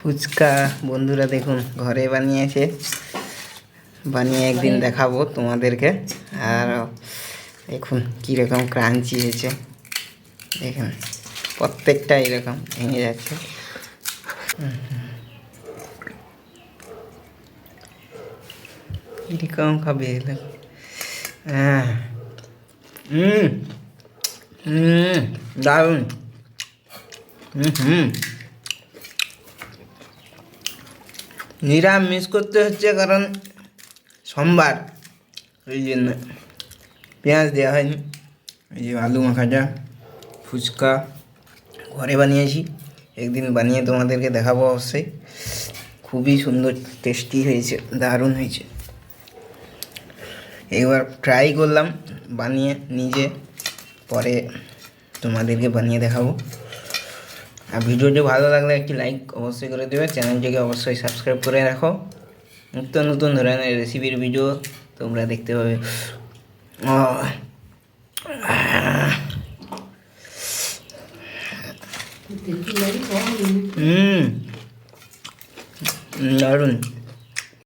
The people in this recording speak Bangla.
ফুচকা বন্ধুরা দেখুন ঘরে বানিয়েছে, বানিয়ে একদিন দেখাবো তোমাদেরকে। আর দেখুন কীরকম ক্রাঞ্চি হয়েছে, দেখুন প্রত্যেকটা এরকম ভেঙে যাচ্ছে। কীরকম খাবে এগুলো? হ্যাঁ, দারুণ। নিরামিষ করতে হচ্ছে কারণ সোমবার, ওই জন্য পেঁয়াজ দেওয়া হয়নি। এই যে আলু মাখাটা, ফুচকা ঘরে বানিয়েছি, একদিন বানিয়ে তোমাদেরকে দেখাবো অবশ্যই। খুবই সুন্দর, টেস্টি হয়েছে, দারুণ হয়েছে। এবার ট্রাই করলাম বানিয়ে নিজে, পরে তোমাদেরকে বানিয়ে দেখাবো। আর ভিডিওটি ভালো লাগলে একটি লাইক অবশ্যই করে দেবে, চ্যানেলটিকে অবশ্যই সাবস্ক্রাইব করে রাখো। নিত্য নতুন ধরনের রেসিপির ভিডিও তোমরা দেখতে পাবে। দারুণ।